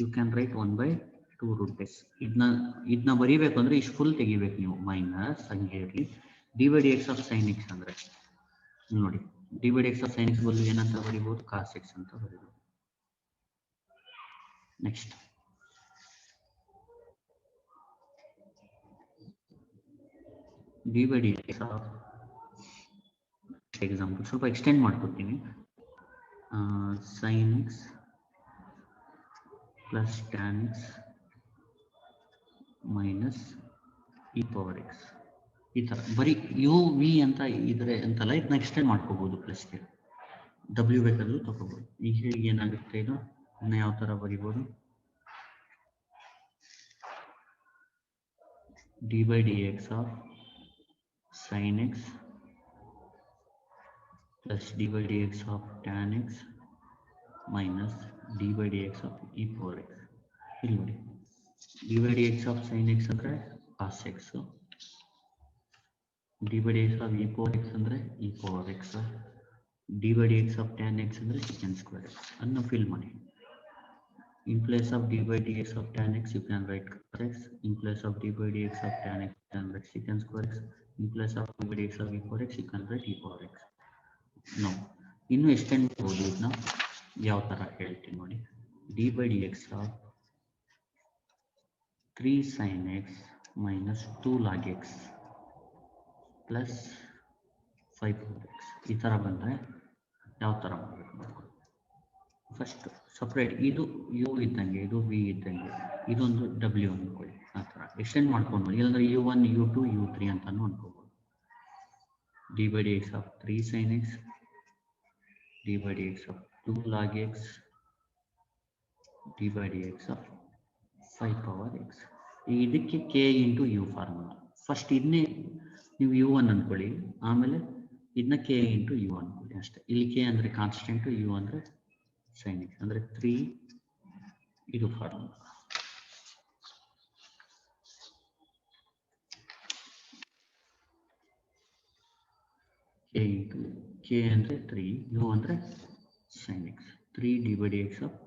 you can write 1/2 root x. ಇದನ್ನ ಬರೀಬೇಕು ಅಂದ್ರೆ ಇಷ್ಟು ಫುಲ್ ತೆಗಿಬೇಕು ನೀವು, ಮೈನಸ್ ಹಂಗೆ ಇರಲಿ. D by d x of sine x ಅಂದ್ರೆ ನೋಡಿ, d by d x of sine x ಬದಲು ಏನಂತ ಬರೀಬಹುದು, ಕಾಸ್ ಎಕ್ಸ್ ಅಂತ ಬರೀಬಹುದು. Next d by d x of, example ಸ್ವಲ್ಪ ಎಕ್ಸ್ಟೆಂಡ್ ಮಾಡ್ಕೊತೀನಿ, sine x plus tan x minus e power x. ಈ ಥರ ಬರೀ ಯು ವಿ ಅಂತ ಇದ್ರೆ ಅಂತಲ್ಲ, ಇದನ್ನ ಎಕ್ಸ್ಟೆಂಡ್ ಮಾಡ್ಕೋಬಹುದು ಪ್ಲಸ್ಗೆ. ಡಬ್ಲ್ಯೂ ಬೇಕಾದ್ರೂ ತಗೋಬಹುದು. ಈಗ ಹೇಗೆ ಏನಾಗುತ್ತೆ ಇದು, ಇದನ್ನ ಯಾವ ಥರ ಬರೀಬೋದು, d by d x of sine x plus d by d x of tan x minus d by d x of e power x. ಇಲ್ಲಿ ನೋಡಿ, d by d x of sine x ಅಂದರೆ cos x, d by d x of e power x ಅಂದರೆ e power x, d by d x of tan x ಅಂದರೆ second square x. ಅದನ್ನು fill ಮಾಡಿ. In place of d by d x of tan x you can write cos x, in place of d by d x of tan x you can write second square x, in place of d by d x of e power x you can write e power x. No, ಇನ್ನು extend ಮಾಡ್ಬೋದು. ಇದನ್ನ ಯಾವ ಥರ ಹೇಳ್ತೀನಿ ನೋಡಿ, d by d x of 3 sin x minus 2 log x plus 5 power x. ಈ ಥರ ಬಂದರೆ ಯಾವ ಥರ ಮಾಡಬೇಕು, ಫಸ್ಟ್ ಸಪ್ರೇಟ್, ಇದು ಯು ಇದ್ದಂಗೆ, ಇದು ವಿ ಇದ್ದಂಗೆ, ಇದೊಂದು ಡಬ್ಲ್ಯೂ ಅಂದ್ಕೊಳ್ಳಿ. ಆ ಥರ ಎಕ್ಸ್ಟೆಂಡ್ ಮಾಡ್ಕೊಂಡು, ಇಲ್ಲಾಂದ್ರೆ U1 U2 U3 ಅಂತಾನು ಅನ್ಕೋಬೋದು. D by d x of 3 sin x, d by d x of 2 log x, d by d x of 5 power x. ಇದಕ್ಕೆ k into u formula. First ಇದನ್ನೇ ನೀವು U1 ಅಂದ್ಕೊಳ್ಳಿ, ಆಮೇಲೆ ಇದನ್ನ ಕೆ ಇಂಟು ಯು ಅಂದ್ಕೊಳ್ಳಿ ಅಷ್ಟೇ. ಇಲ್ಲಿ ಕೆ ಅಂದರೆ ಕಾನ್ಸ್ಟೆಂಟು, ಯು ಅಂದರೆ ಸೈನ್ ಎಕ್ಸ್, ಅಂದರೆ 3 ಇದು ಫಾರ್ಮುಲಾ. ಕೆ ಇಂಟು ಕೆ ಅಂದರೆ 3, ಯು ಅಂದರೆ sine x. 3 d by d x of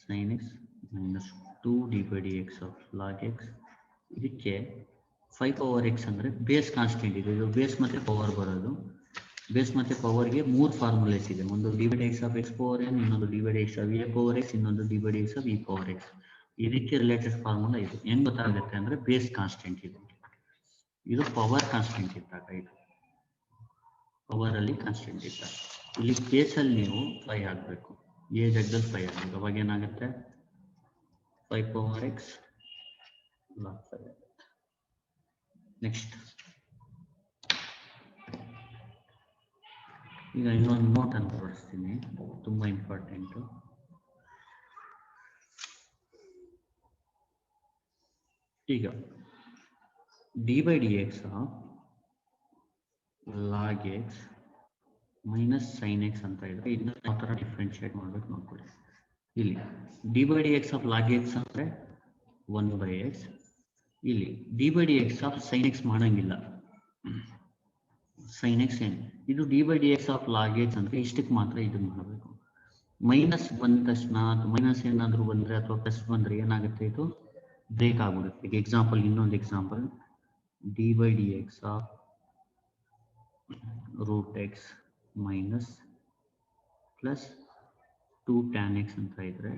sine x minus 2 d by d x of log x. ಇದಕ್ಕೆ 5 ಪವರ್ ಎಕ್ಸ್ ಅಂದರೆ ಬೇಸ್ ಕಾನ್ಸ್ಟೆಂಟ್ ಇದೆ. ಇದು ಬೇಸ್ ಮತ್ತು ಪವರ್ ಬರೋದು. ಬೇಸ್ ಮತ್ತು ಪವರ್ಗೆ 3 ಫಾರ್ಮುಲೇಸ್ ಇದೆ. ಒಂದು d by d x of x power n, ಇನ್ನೊಂದು d by d x of a power x, ಇನ್ನೊಂದು d by d x of e power x. ಇದಕ್ಕೆ ರಿಲೇಟೆಡ್ ಫಾರ್ಮುಲಾ ಇದು. ಹೆಂಗೆ ಗೊತ್ತಾಗುತ್ತೆ ಅಂದರೆ ಬೇಸ್ ಕಾನ್ಸ್ಟೆಂಟ್ ಇದೆ, ಇದು ಪವರ್ ಕಾನ್ಸ್ಟೆಂಟ್ ಇದ್ದಾಗ, ಇದು ಪವರಲ್ಲಿ ಕಾನ್ಸ್ಟೆಂಟ್ ಇದ್ದಾಗ. ಇಲ್ಲಿ ಬೇಸಲ್ಲಿ ನೀವು 5 ಹಾಕಬೇಕು, ಎ ಜಾಗದಲ್ಲಿ 5 ಹಾಕಬೇಕು. ಅವಾಗ ಏನಾಗುತ್ತೆ, 5 ಪವರ್ ಎಕ್ಸ್ ಲಾಗ್ 5. ನೆಕ್ಸ್ಟ್ ಈಗ ಇನ್ನೊಂದು ನೋಟ್ ಅಂತ ತೋರಿಸ್ತೀನಿ, ತುಂಬ ಇಂಪಾರ್ಟೆಂಟು. ಈಗ d by d x log x minus sine x ಅಂತ ಇದ್ರೆ ಇದನ್ನ ಯಾವ ಥರ ಡಿಫ್ರೆನ್ಶಿಯೇಟ್ ಮಾಡ್ಬೇಕು ನೋಡ್ಕೊಳ್ಳಿ. ಇಲ್ಲಿ d by d x of log x ಅಂದರೆ 1/x. ಇಲ್ಲಿ d by d x of sine x ಮಾಡಂಗಿಲ್ಲ, ಸೈನ್ ಎಕ್ಸ್ ಏನು ಇದು d by d x of log x ಅಂದರೆ ಇಷ್ಟಕ್ಕೆ ಮಾತ್ರ ಇದನ್ನು ಮಾಡಬೇಕು. ಮೈನಸ್ ಬಂದ ತಕ್ಷಣ ಮೈನಸ್ ಏನಾದರೂ ಬಂದರೆ ಅಥವಾ ಪ್ಲಸ್ ಬಂದರೆ ಏನಾಗುತ್ತೆ, ಇದು ಬ್ರೇಕ್ ಆಗ್ಬಿಡುತ್ತೆ. ಈಗ ಎಕ್ಸಾಂಪಲ್, ಇನ್ನೊಂದು example, d by d x of root x minus plus 2 tan x ಅಂತ ಇದ್ರೆ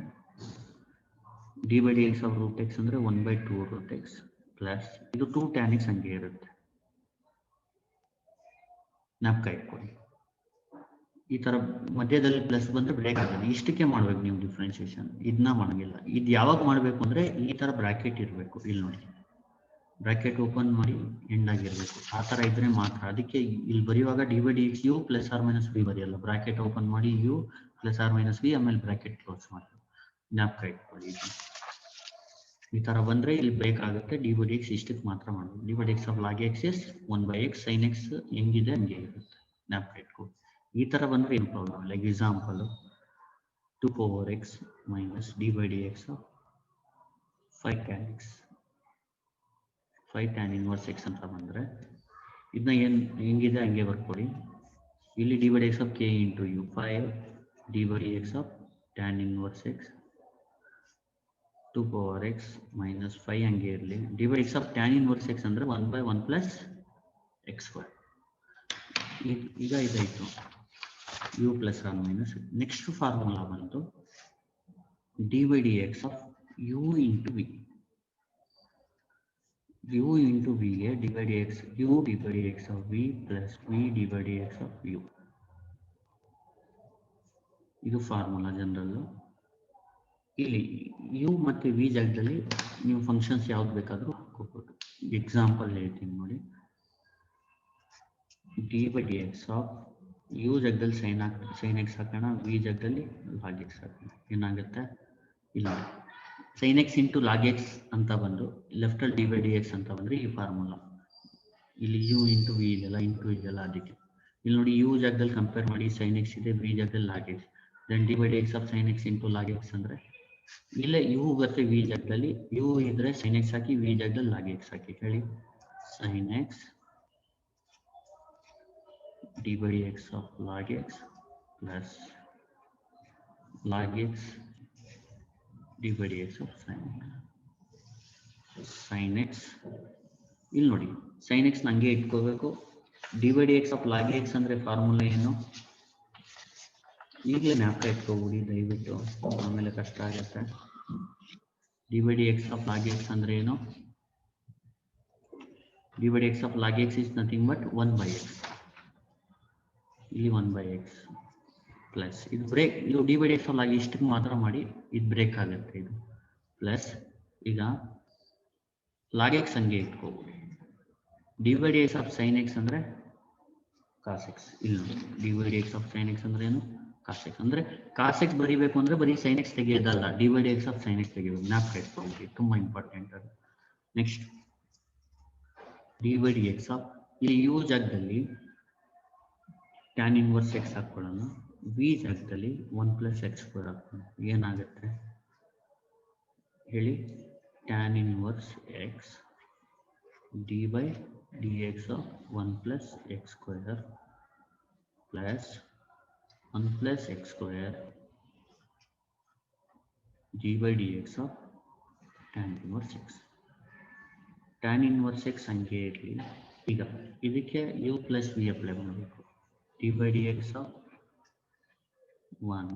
d by d x of root x ಅಂದರೆ 1/2 ರೂಟ್ ಎಕ್ಸ್ ಪ್ಲಸ್ ಇದು 2 tan x ಹಂಗೆ ಇರುತ್ತೆ. ಜ್ಞಾಪಕ ಇಟ್ಕೊಳ್ಳಿ, ಈ ಥರ ಮಧ್ಯದಲ್ಲಿ ಪ್ಲಸ್ ಬಂದರೆ ಬ್ರೇಕ್ ಆಗೋದು. ಇಷ್ಟಕ್ಕೆ ಮಾಡ್ಬೇಕು ನೀವು ಡಿಫ್ರೆನ್ಸಿಯೇಷನ್, ಇದನ್ನ ಮಾಡೋಂಗಿಲ್ಲ. ಇದು ಯಾವಾಗ ಮಾಡಬೇಕು ಅಂದರೆ ಈ ಥರ ಬ್ರ್ಯಾಕೆಟ್ ಇರಬೇಕು. ಇಲ್ಲಿ ನೋಡಿ, ಬ್ರ್ಯಾಕೆಟ್ ಓಪನ್ ಮಾಡಿ ಎಂಡ್ ಆಗಿರಬೇಕು, ಆ ಥರ ಇದ್ರೆ ಮಾತ್ರ. ಅದಕ್ಕೆ ಇಲ್ಲಿ ಬರೆಯುವಾಗ d by d x u plus or minus b ಬರೆಯಲ್ಲ, ಬ್ರ್ಯಾಕೆಟ್ ಓಪನ್ ಮಾಡಿ u plus or minus b ಆಮೇಲೆ ಬ್ರ್ಯಾಕೆಟ್ ಕ್ಲೋಸ್ ಮಾಡಿ. ಜ್ಞಾಪಕ ಇಟ್ಕೊಳ್ಳಿ, ಈ ಥರ ಬಂದರೆ ಇಲ್ಲಿ ಬ್ರೇಕ್ ಆಗುತ್ತೆ. ಡಿ ಬೈ ಡಿ ಎಕ್ಸ್ ಇಷ್ಟಕ್ಕೆ ಮಾತ್ರ ಮಾಡಬೇಕು. D by d x of log x is 1/x, sine x ಹೆಂಗಿದೆ ಹಂಗೆ ಇರುತ್ತೆ. ಜ್ಞಾಪಕ ಇಟ್ಕೊಳ್ಳಿ. ಈ ಥರ ಬಂದರೆ ಏನು ಪ್ರಾಬ್ಲಮ್ ಇಲ್ಲ. Example 2/x minus d by d x of 5 tan x 5 tan inverse x ಅಂತ ಬಂದರೆ ಇದನ್ನ ಏನು ಹೆಂಗಿದೆ ಹಂಗೆ ಬರ್ಕೊಡಿ. ಇಲ್ಲಿ d by d x of K into u 5 d by d x of tan inverse x 2/x minus 5 ಹಂಗೆ ಇರಲಿ. D by d x of tan inverse x ಅಂದರೆ 1/1 ಪ್ಲಸ್ ಎಕ್ಸ್ ಸ್ಕ್ವೇರ್. ಈಗ ಇದಾಯಿತು u plus or minus. Next formula ಬಂತು d by d x of u into v. u into v ಗೆ d by d x u d by d x of v plus v d by d x of u. ಇದು formula general. ಇಲ್ಲಿ u ಮತ್ತು v ಜಾಗದಲ್ಲಿ ನೀವು functions ಯಾವ್ದು ಬೇಕಾದರೂ ಹಾಕೋಬಹುದು. Example ಹೇಳ್ತೀನಿ ನೋಡಿ, d by d x of u ಜಾಗದಲ್ಲಿ ಸೈನ್ ಎಕ್ಸ್ ಹಾಕೋಣ, v ಜಾಗದಲ್ಲಿ ಲಾಗ್ ಎಕ್ಸ್ ಹಾಕೋಣ. ಏನಾಗುತ್ತೆ, ಇಲ್ಲ sine x into log x ಅಂತ ಬಂದು ಲೆಫ್ಟಲ್ಲಿ ಡಿ ಬೈ ಡಿ ಎಕ್ಸ್ ಅಂತ ಬಂದರೆ ಈ ಫಾರ್ಮುಲಾ. ಇಲ್ಲಿ ಯು ಇಂಟು ವಿ ಇದೆಲ್ಲ ಇಂಟು ಇದೆಲ್ಲ, ಅದಕ್ಕೆ ಇಲ್ಲಿ ನೋಡಿ ಯು ಜಾಗದಲ್ಲಿ ಕಂಪೇರ್ ಮಾಡಿ ಸೈನ್ ಎಕ್ಸ್ ಇದೆ, ವಿ ಜಾಗದಲ್ಲಿ log x. Then d by d x of sine x into log x ಅಂದರೆ ಇಲ್ಲೇ ಯು ಬರುತ್ತೆ ವಿ ಜಾಗದಲ್ಲಿ, ಯು ಇದ್ರೆ ಸೈನ್ ಎಕ್ಸ್ ಹಾಕಿ, ವಿ ಜಾಗದಲ್ಲಿ ಲಾಗ್ ಎಕ್ಸ್ ಹಾಕಿ. ಹೇಳಿ, sine x d by d x of log x plus log x d by d x of sine x. ಇಲ್ಲಿ ನೋಡಿ ಸೈನ್ ಎಕ್ಸ್ ನಂಗೆ ಇಟ್ಕೋಬೇಕು. D by d x of log x ಅಂದರೆ formula ಏನು, ಈಗಲೇ ಜ್ಞಾಪಕ ಇಟ್ಕೋಬಿಡಿ ದಯವಿಟ್ಟು, ಆಮೇಲೆ ಕಷ್ಟ ಆಗುತ್ತೆ. D by d x of log x ಅಂದರೆ ಏನು, d by d x of log x is nothing but 1/x. ಇಲ್ಲಿ 1/x ಪ್ಲಸ್ ಇದು ಬ್ರೇಕ್, ಇದು d by d x of log ಇಷ್ಟಕ್ಕೆ ಮಾತ್ರ ಮಾಡಿ, ಇದು ಬ್ರೇಕ್ ಆಗುತ್ತೆ. ಇದು ಪ್ಲಸ್ ಈಗ ಲಾಗ್ ಎಕ್ಸ್ ಹಂಗೆ ಇಟ್ಕೋಬೋದು. D by d x of sine x ಅಂದರೆ ಕಾಸ್ ಎಕ್ಸ್. ಇಲ್ಲಿ d by d x of sine x ಅಂದರೆ ಏನು, ಕಾಸ್ ಎಕ್ಸ್. ಅಂದರೆ ಕಾಸ್ ಎಕ್ಸ್ ಬರೀಬೇಕು ಅಂದರೆ ಬರೀ ಸೈನ್ ಎಕ್ಸ್ ತೆಗೆಯೋದಲ್ಲ, d by d x of sine x ತೆಗಿಬೇಕು. ಜ್ಞಾಪಕ ಇಟ್ಕೊಳ್ಳಿ, ತುಂಬ ಇಂಪಾರ್ಟೆಂಟ್ ಅದು. Next d by d x of ಇಲ್ಲಿ ಯು ಜಾಗದಲ್ಲಿ ಟ್ಯಾನ್ ಇನ್ವರ್ಸ್ ಎಕ್ಸ್ ಹಾಕೊಳ್ಳೋಣ, ವಿ ಜಾಗದಲ್ಲಿ 1 ಪ್ಲಸ್ ಎಕ್ಸ್ ಸ್ಕ್ವೇರ್ ಹಾಕೋಣ. ಏನಾಗುತ್ತೆ ಹೇಳಿ, tan inverse x d by d x of 1 plus x square plus 1 plus x square d by d x of tan inverse x. Tan inverse X ಹಂಗೆ ಇರಲಿ. ಈಗ ಇದಕ್ಕೆ you plus we apply ಮಾಡಬೇಕು. D by d x of 1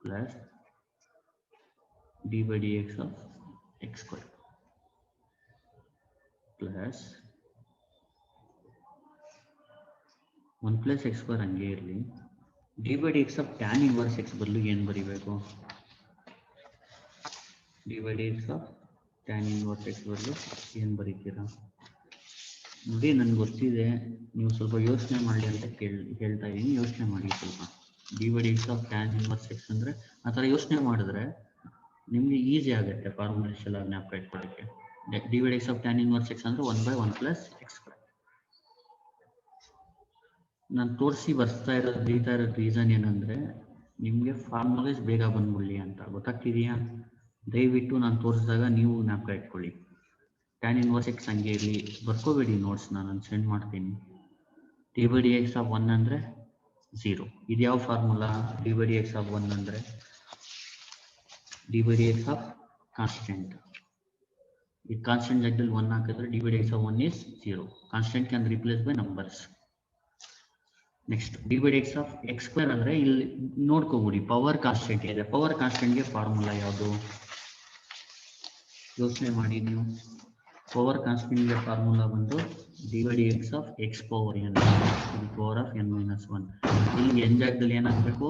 plus d by d x of x square plus 1 plus x square ಹಂಗೆ ಇರಲಿ. D by d x of tan inverse X ಬದಲು ಏನು ಬರೀಬೇಕು, D by d x of tan inverse X ಬದಲು ಏನು ಬರೀತೀರಾ ನೋಡಿ. ನನಗೆ ಗೊತ್ತಿದೆ, ನೀವು ಸ್ವಲ್ಪ ಯೋಚನೆ ಮಾಡಿ ಅಂತ ಹೇಳ್ತಾ ಇದ್ದೀನಿ, ಯೋಚನೆ ಮಾಡಿ ಸ್ವಲ್ಪ. D by d x of tan inverse x ಅಂದರೆ ಆ ಥರ ಯೋಚನೆ ಮಾಡಿದ್ರೆ ನಿಮಗೆ ಈಸಿ ಆಗುತ್ತೆ ಫಾರ್ಮುಲೇಸ್ ಎಲ್ಲ ಜ್ಞಾಪಕ ಇಟ್ಕೊಳ್ಳೋಕ್ಕೆ. D by d x of tan inverse x ಅಂದರೆ 1/1 ಪ್ಲಸ್ ಎಕ್ಸ್ ಸ್ಕ್ವೇರ್. ನಾನು ತೋರಿಸಿ ಬರೀತಾ ಇರೋದು ರೀಸನ್ ಏನಂದರೆ ನಿಮಗೆ ಫಾರ್ಮುಲೇಸ್ ಬೇಗ ಬಂದ್ಬಿಡಲಿ ಅಂತ. ಗೊತ್ತಾಗ್ತಿದೆಯಾ? ದಯವಿಟ್ಟು ನಾನು ತೋರಿಸಿದಾಗ ನೀವು ಜ್ಞಾಪಕ ಇಟ್ಕೊಳ್ಳಿ. tan inverse x ಹಂಗೆ ಇರಲಿ, ಬರ್ಕೋಬೇಡಿ ನೋಟ್ಸ್ನ, ನಾನು ಸೆಂಡ್ ಮಾಡ್ತೀನಿ. D by d x of 1 ಅಂದರೆ 0. ಇದು ಯಾವ formula? D by d x of 1 ಅಂದರೆ d by d x of constant. ಈ ಕಾನ್ಸ್ಟೆಂಟ್ ಜಾಗದಲ್ಲಿ 1 ಹಾಕಿದ್ರೆ d by d x of 1 is 0. Constant can replace by numbers. Next d by d x of x square ಅಂದರೆ ಇಲ್ಲಿ ನೋಡ್ಕೋಬಿಡಿ, power constant ಇದೆ. Power ಕಾನ್ಸ್ಟೆಂಟ್ಗೆ formula ಯಾವುದು? ಯೋಚನೆ ಮಾಡಿ ನೀವು. ಪವರ್ ಕಾನ್ಸ್ಟೆಂಟ್ಗೆ ಫಾರ್ಮುಲಾ ಬಂದು d by d x of x power N, ಇದು ಪವರ್ ಆಫ್ n ಮೈನಸ್ 1. ಇಲ್ಲಿ ಎನ್ ಜಾಗದಲ್ಲಿ ಏನು ಹಾಕಬೇಕು?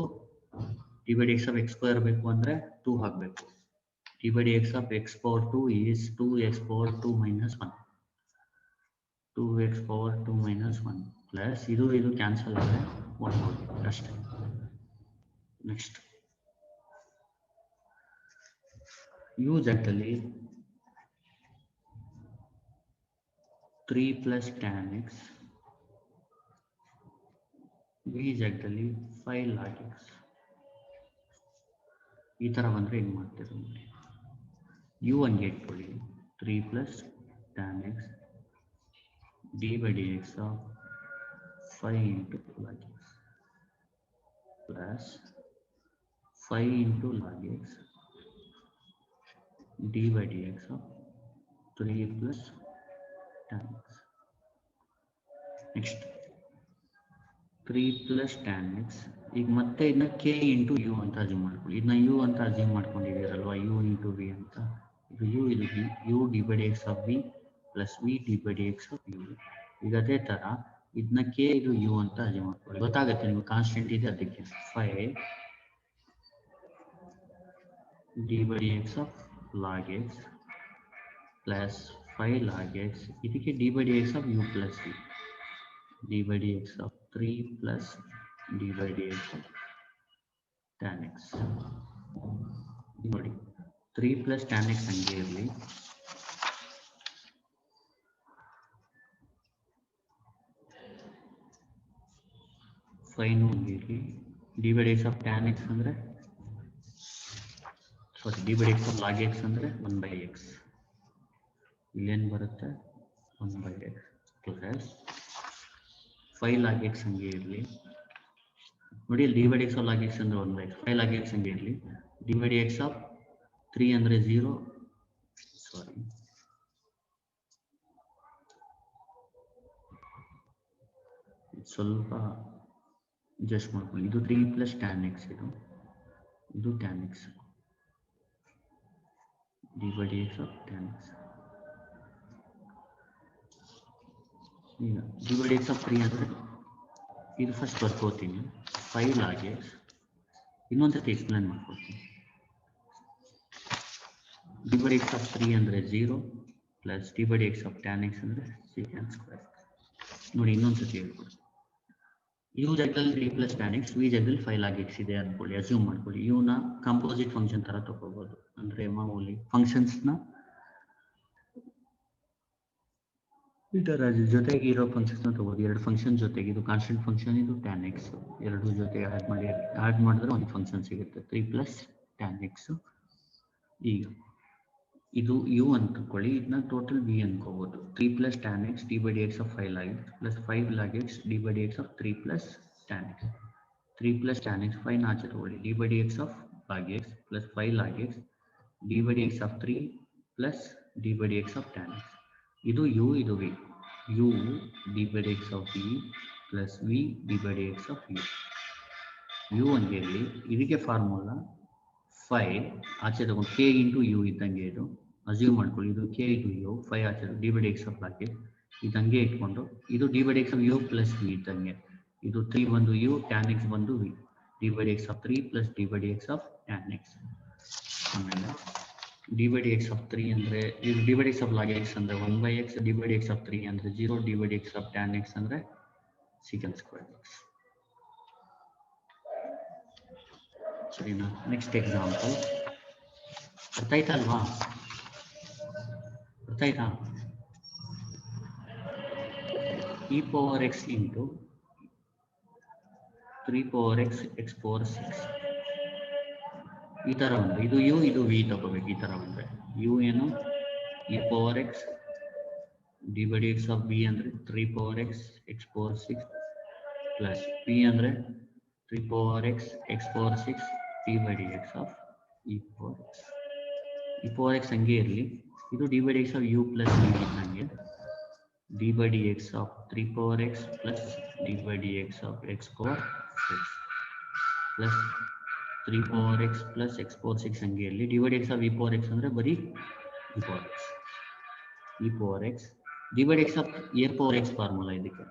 D by d x of x square ಬೇಕು ಅಂದರೆ 2 ಹಾಕಬೇಕು. D by d x of x power 2 is 2x power 2 minus 1. 2x power 2 minus 1 plus ಇದು cancel ಆದರೆ 1 ಹೋಗುತ್ತೆ ಅಷ್ಟೇ. ನೆಕ್ಸ್ಟ್ ಯು ಜಾಗದಲ್ಲಿ 3 ಪ್ಲಸ್ ಟ್ಯಾನ್ ಎಕ್ಸ್, ವಿ ಜಾಗದಲ್ಲಿ 5 ಲಾಗ್ ಎಕ್ಸ್. ಈ ಥರ ಬಂದರೆ ಏನು ಮಾಡ್ತೀರ ನೋಡಿ. ಯು ಹಂಗೆ ಇಟ್ಕೊಳ್ಳಿ, 3 plus tan x d by d x of 5 into log x plus 5 into log x d by d x of 3 plus tan x. Next 3 plus tan x. ಈಗ ಮತ್ತೆ ಇದನ್ನ ಕೆ ಇಂಟು ಯು ಅಂತ assume ಮಾಡ್ಕೊಳ್ಳಿ. ಇದನ್ನ u ಅಂತ assume ಮಾಡ್ಕೊಂಡಿದ್ದೀರಲ್ವ, u into v ಅಂತ. ಇದು ಯು, ಇದು v. U d by d x of v plus v d by d x of u. ಈಗ ಅದೇ ಥರ ಇದನ್ನ ಕೆ ಇದು ಯು ಅಂತ ಅಜ್ಯೂಮ್ ಮಾಡ್ಕೊಳ್ಳಿ. ಗೊತ್ತಾಗುತ್ತೆ ನಿಮ್ಗೆ, ಕಾನ್ಸ್ಟೆಂಟ್ ಇದೆ ಅದಕ್ಕೆ. 5 d by d x of log x plus 5 log x, ಇದಕ್ಕೆ d by d x of u plus v d by d x of 3 plus d by d x of tan x. ನೋಡಿ 3 plus tan X ಹಂಗೆ ಇರಲಿ, fine ಹಂಗೆ ಇರಲಿ. D by d x of tan x ಅಂದರೆ d by d x of log x ಅಂದರೆ 1/x. ಇಲ್ಲೇನು ಬರುತ್ತೆ? 1/x plus 5 log x ಹಂಗೆ ಇರಲಿ. ನೋಡಿ ಇಲ್ಲಿ d by d x of log x ಅಂದರೆ 1/x, 5 ಲಾಗ್ ಎಕ್ಸ್ ಹಂಗೆ ಇರಲಿ. D by d x of 3 ಅಂದರೆ 0, ಸಾರಿ ಸ್ವಲ್ಪ ಅಡ್ಜಸ್ಟ್ ಮಾಡ್ಕೊಳ್ಳಿ. ಇದು 3 ಪ್ಲಸ್ ಟ್ಯಾನ್ ಎಕ್ಸ್, ಇದು tan x d by d x of tan x. ಈಗ d by d x of 3 ಅಂದರೆ ಇದು ಫಸ್ಟ್ ಬರ್ಕೋತೀನಿ, 5 ಲಾಗ್ ಎಕ್ಸ್. ಇನ್ನೊಂದ್ಸತಿ ಎಕ್ಸ್ಪ್ಲೇನ್ ಮಾಡ್ಕೊಡ್ತೀನಿ. D by d x of 3 ಅಂದರೆ 0 plus d by d x of tan x ಅಂದರೆ second square. ನೋಡಿ ಇನ್ನೊಂದ್ಸತಿ ಹೇಳ್ಕೊಡ್ತೀನಿ. ಯು ಜಾಗದಲ್ಲಿ 3 ಪ್ಲಸ್ ಟ್ಯಾನ್ ಎಕ್ಸ್, ವಿ ಜಾಗದಲ್ಲಿ 5 ಲಾಗ್ ಎಕ್ಸ್ ಇದೆ ಅಂದ್ಕೊಳ್ಳಿ, ಅಸ್ಯೂಮ್ ಮಾಡ್ಕೊಳ್ಳಿ. ಇವನ್ನ ಕಂಪೋಸಿಟ್ ಫಂಕ್ಷನ್ ಥರ ತಗೋಬೋದು, ಅಂದರೆ ಮಾಮೂಲಿ ಫಂಕ್ಷನ್ಸ್ನ ಈ ಥರ ಜೊತೆಗೆ ಇರೋ ಫಂಕ್ಷನ್ಸ್ನ ತಗೋದು. 2 ಫಂಕ್ಷನ್ ಜೊತೆಗೆ, ಇದು ಕಾನ್ಸ್ಟೆಂಟ್ ಫಂಕ್ಷನ್, ಇದು ಟ್ಯಾನ್ ಎಕ್ಸ್, ಎರಡು ಜೊತೆಗೆ ಆ್ಯಡ್ ಮಾಡಿದ್ರೆ ಒಂದು ಫಂಕ್ಷನ್ ಸಿಗುತ್ತೆ, 3 ಪ್ಲಸ್ ಟ್ಯಾನ್ ಎಕ್ಸ್. ಈಗ ಇದು ಯು ಅಂತ ತಿಳ್ಕೊಳ್ಳಿ, ಇದನ್ನ ಟೋಟಲ್ ವಿ ಅನ್ಕೋಬೋದು. 3 plus tan x d by d x of 5 log x plus 5 log x d by d x of 3 plus tan x. 3 plus tan x 5 ನ ಆಚೆ ತಗೊಳ್ಳಿ, d by d x of log x plus 5 log x d by d x of 3 plus d by d x of tan x. ಇದು u, ಇದು v. U d by d x of v plus v d by d x of u. U ಹಂಗೆ ಇರಲಿ, ಇದಕ್ಕೆ formula 5 ಆಚೆ ತಗೊಂಡು K into you ಇದ್ದಂಗೆ ಇದು assume ಮಾಡ್ಕೊಳ್ಳಿ. ಇದು ಕೆ ಇಂಟು ಯು, 5 ಆಚೆ d by d x of log x ಇದಂಗೆ ಇಟ್ಕೊಂಡು, ಇದು d by d x of u plus v ಇದ್ದಂಗೆ. ಇದು 3 ಬಂದು ಯು, ಟ್ಯಾನ್ ಎಕ್ಸ್ ಬಂದು v, d by d x of 3 plus d by d x of tan x. ಆಮೇಲೆ d by d x of 3 ಅಂದರೆ, ಇದು d by d x of log x ಅಂದರೆ 1/x, d by d x of 3 ಅಂದರೆ 0, d by d x of tan x ಅಂದರೆ second square X. ಸರಿನಾ? Next example. ಅರ್ಥ ಆಯ್ತಲ್ವಾ? ಅರ್ಥ ಆಯ್ತಾ? e power x into 3 power x x power 6 ಈ ತರ ಬಂದ್ರೆ ಇದು u ಇದು v ತಗೋಬೇಕು. ಈ ತರ ಬಂದ್ರೆ u ಏನು e power x d by dx of v ಅಂದ್ರೆ 3 power x x power 6 plus p ಅಂದ್ರೆ 3 power x x power 6 d by dx of e power x. e power x ಹಂಗೆ ಇರಲಿ. ಇದು d by dx of u plus v ಹಂಗೆ d by dx of 3 power x plus d by dx of x power 6 plus 3 power x plus x power 6 ಹಂಗೆ ಇರಲಿ. d by dx of e power x ಅಂದ್ರೆ ಬರೀ e power x d by dx of a power x formula ಇದಕ್ಕೆ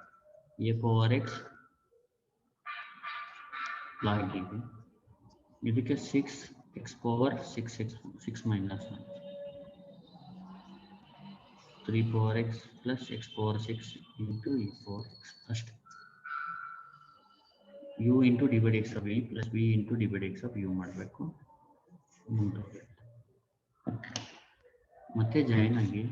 a power x log db ಇದಕ್ಕೆ 6 x power 6 minus 1 3 power x plus x power 6 into e power x ಅಷ್ಟೇ. u into d by dx of v plus v into d by dx of u ಮಾಡಬೇಕು. ಮತ್ತೆ join ಆಗಿ